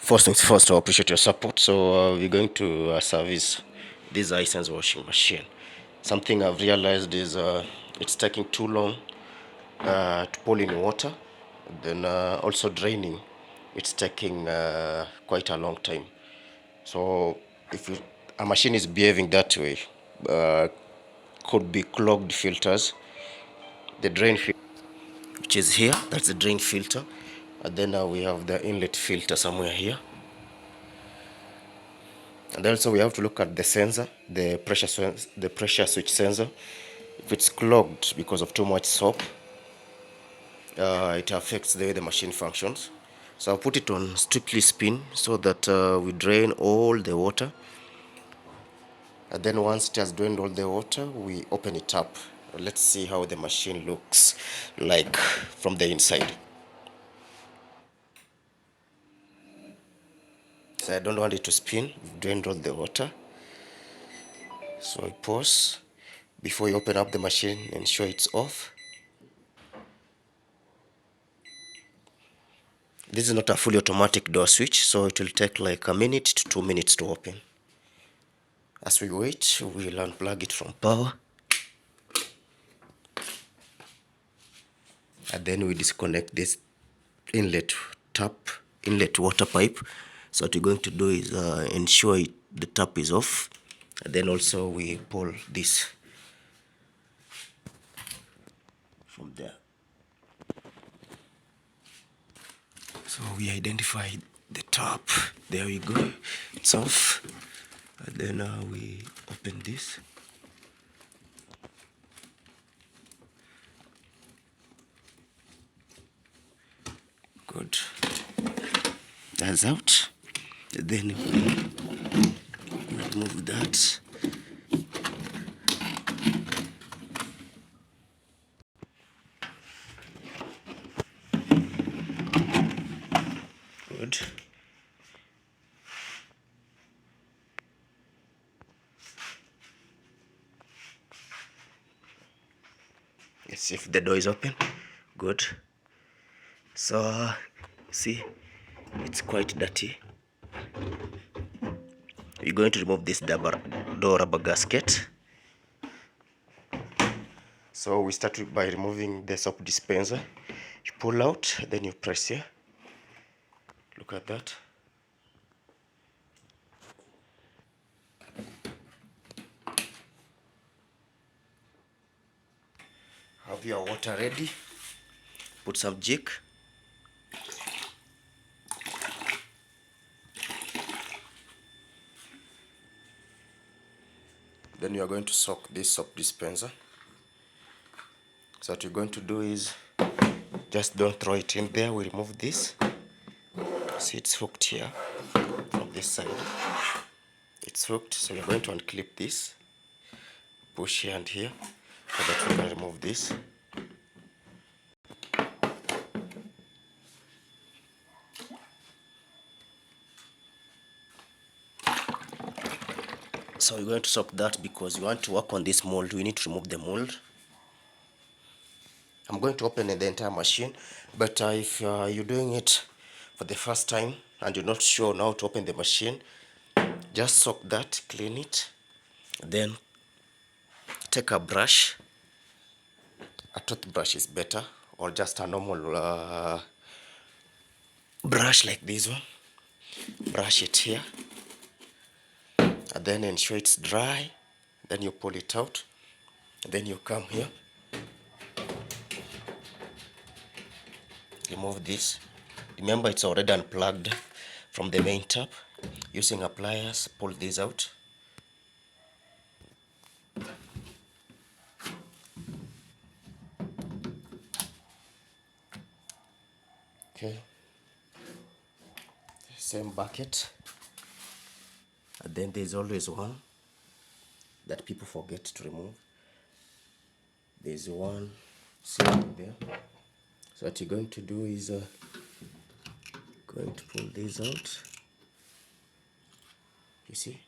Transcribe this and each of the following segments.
First things first, I appreciate your support. So we're going to service this HISENSE washing machine. Something I've realized is it's taking too long to pull in water. Then also draining, it's taking quite a long time. So if a machine is behaving that way, could be clogged filters. The drain filter, which is here, that's the drain filter. And then we have the inlet filter somewhere here. And also we have to look at the sensor, the pressure switch sensor. If it's clogged because of too much soap, it affects the way the machine functions. So I'll put it on strictly spin so that we drain all the water. And then once it has drained all the water, we open it up. Let's see how the machine looks like from the inside. So I don't want it to spin. We've drained all the water. So I pause before you open up the machine, ensure it's off. This is not a fully automatic door switch, so it will take like a minute to 2 minutes to open. As we wait, we'll unplug it from power. And then we disconnect this inlet water pipe. So what we're going to do is ensure the tap is off. And then also we pull this from there. So we identify the tap. There we go. It's off. And then we open this. Good. That's out. And then we remove that. Good. Let's see if the door is open. Good. So see, it's quite dirty. We're going to remove this door rubber gasket. So we start by removing the soap dispenser. You pull out, then you press here. Look at that. Have your water ready. Put some jig. Then you are going to soak this soap dispenser. So what you're going to do is just don't throw it in there. We remove this. See, it's hooked here from this side. It's hooked, so you're going to unclip this. Push here and here so that we can remove this. So we're going to soak that because we want to work on this mold. We need to remove the mold. I'm going to open the entire machine, but if you're doing it for the first time and you're not sure now to open the machine, just soak that, clean it, then take a brush. A toothbrush is better, or just a normal brush like this one. Brush it here, and then ensure it's dry. Then you pull it out, then you come here, remove this. Remember, it's already unplugged from the main tap. Using a pliers, pull this out. Okay, same bucket. And then there's always one that people forget to remove. There's one sitting there. So what you're going to do is going to pull this out. You see,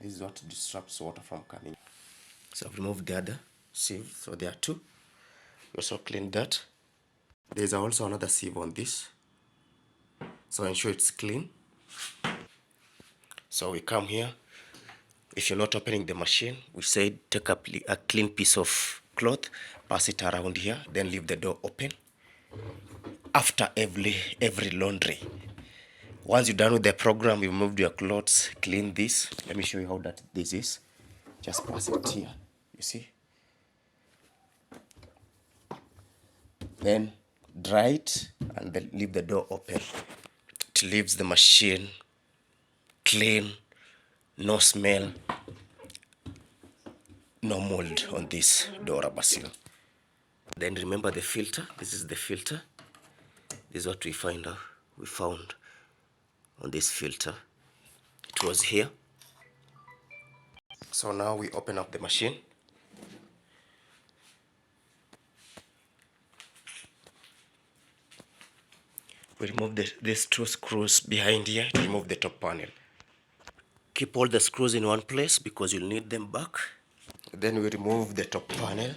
this is what disrupts water from coming. So I've removed the other sieve. So there are two. We also cleaned that. There's also another sieve on this. So ensure it's clean. So we come here. If you're not opening the machine, we said take a clean piece of cloth, pass it around here, then leave the door open. After every laundry, once you're done with the program, you removed your clothes, clean this. Let me show you how that this is. Just pass it here, you see. Then dry it and then leave the door open. It leaves the machine clean, no smell, no mold on this door rubber seal. Then remember the filter. This is the filter. This is what we found on this filter. It was here. So now we open up the machine. We remove these two screws behind here to remove the top panel. Keep all the screws in one place because you'll need them back. Then we remove the top panel.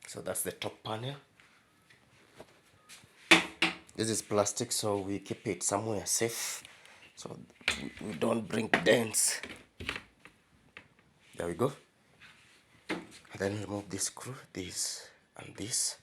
So that's the top panel. This is plastic, so we keep it somewhere safe so we don't bring dents. There we go. And then remove this screw, this and this.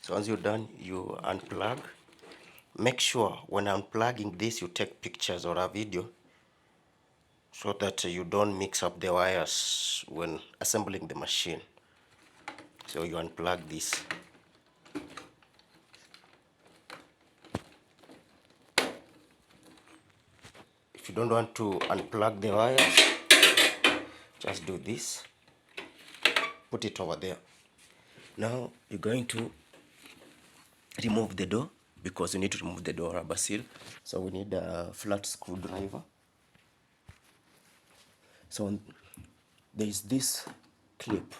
So once you're done, you unplug. Make sure when unplugging this, you take pictures or a video so that you don't mix up the wires when assembling the machine. So you unplug this. If you don't want to unplug the wires, just do this. Put it over there. Now you're going to remove the door because you need to remove the door rubber seal. So we need a flat screwdriver. So there is this clip,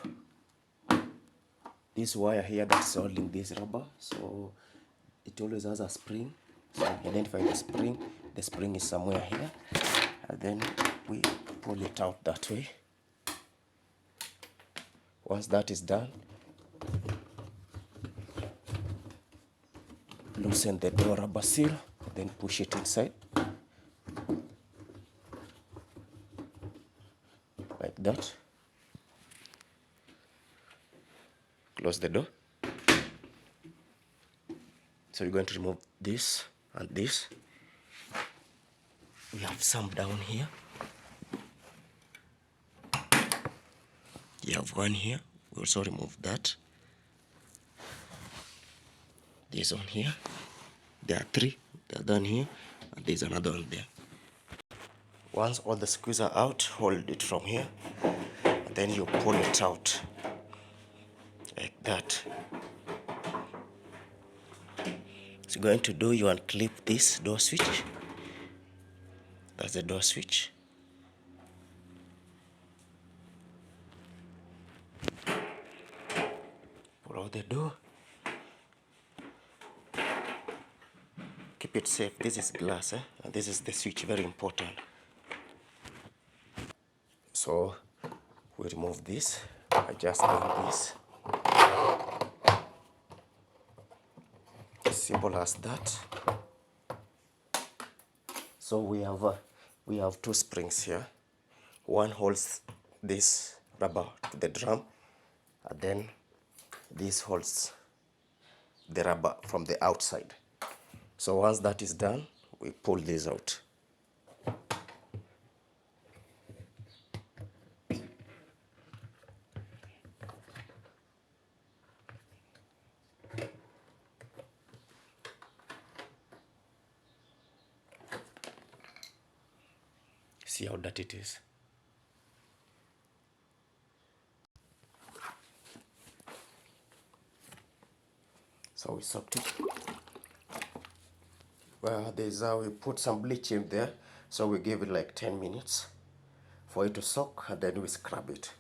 this wire here that's holding this rubber. So it always has a spring. So we identify the spring is somewhere here, and then we pull it out that way. Once that is done, loosen the door rubber seal, then push it inside like that. Close the door. So we're going to remove this and this. We have some down here. You have one here. We also remove that. There's one here. There are three. They're down here. And there's another one there. Once all the screws are out, hold it from here. And then you pull it out. Like that. So you're going to do, you unclip this door switch. That's the door switch. Pull out the door. Keep it safe. This is glass, and this is the switch, very important. So we remove this, adjust this. Simple as that. So we have two springs here. One holds this rubber to the drum, and then this holds the rubber from the outside. So once that is done, we pull this out. See how dirty it is. So we soaked it. Well, we put some bleach in there, so we give it like 10 minutes for it to soak, and then we scrub it.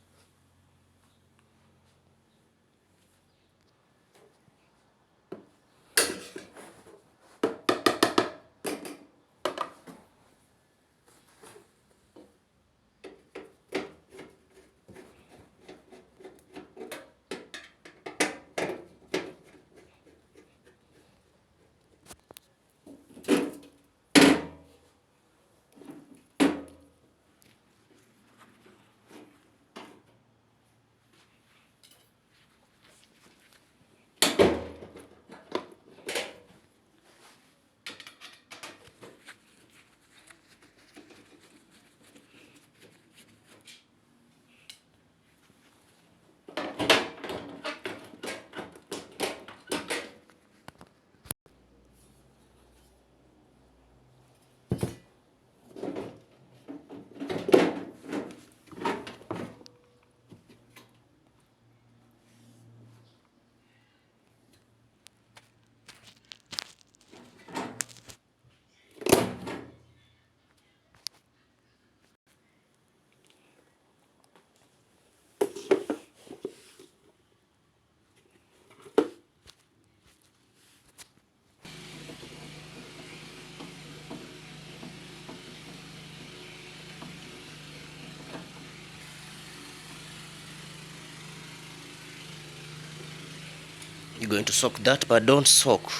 You're going to soak that, but don't soak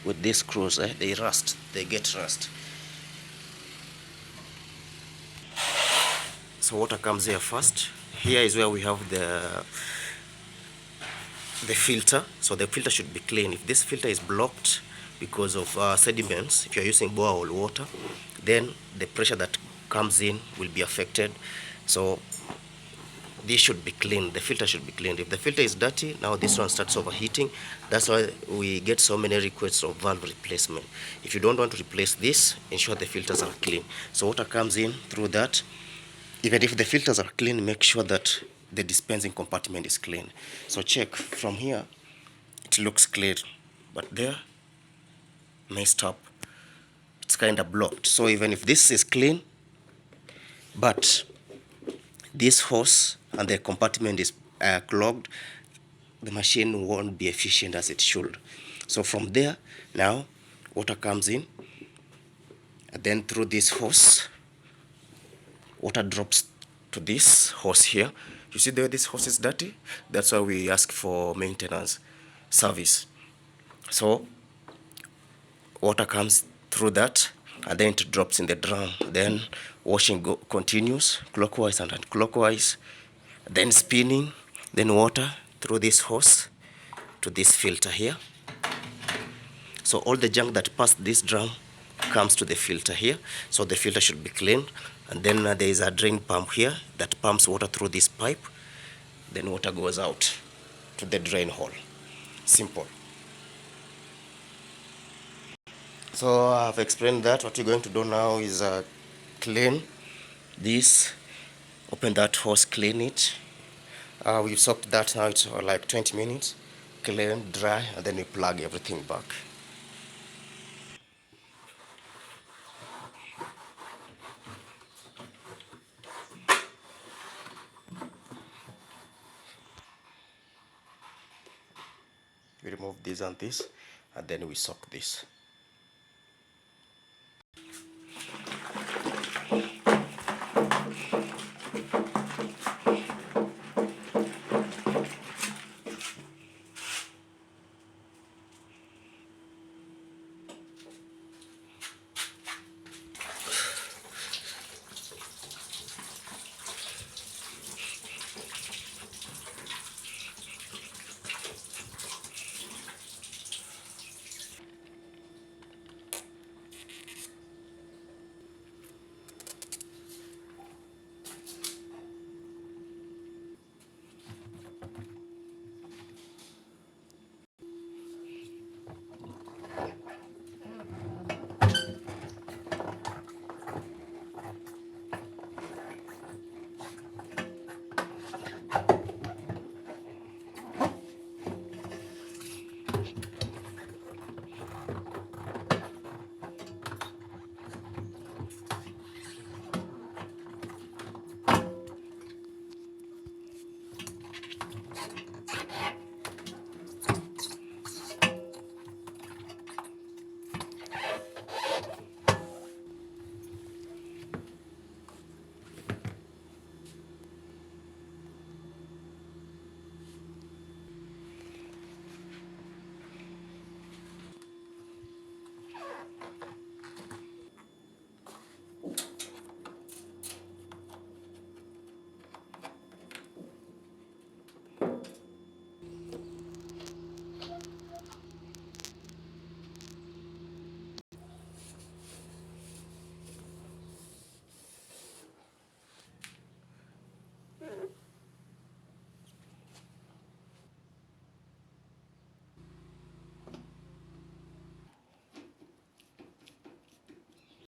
with these screws. They rust. They get rust. So water comes here first. Here is where we have the filter. So the filter should be clean. If this filter is blocked because of sediments, if you're using borehole water, then the pressure that comes in will be affected. So this should be clean. The filter should be cleaned. If the filter is dirty, now this one starts overheating. That's why we get so many requests of valve replacement. If you don't want to replace this, ensure the filters are clean. So water comes in through that. Even if the filters are clean, make sure that the dispensing compartment is clean. So check from here, it looks clear, but there, messed up. It's kind of blocked. So even if this is clean, but this hose and the compartment is clogged, the machine won't be efficient as it should. So from there, now water comes in, and then through this hose, water drops to this hose here. You see there, this hose is dirty. That's why we ask for maintenance service. So water comes through that, and then it drops in the drum. Then washing continues clockwise and anti-clockwise, then spinning, then water through this hose to this filter here. So all the junk that passed this drum comes to the filter here. So the filter should be cleaned. And then there is a drain pump here that pumps water through this pipe. Then water goes out to the drain hole. Simple. So I've explained that. What you're going to do now is clean this, open that hose, clean it. We've soaked that now, it's like 20 minutes. Clean, dry, and then we plug everything back. We remove this and this, and then we soak this.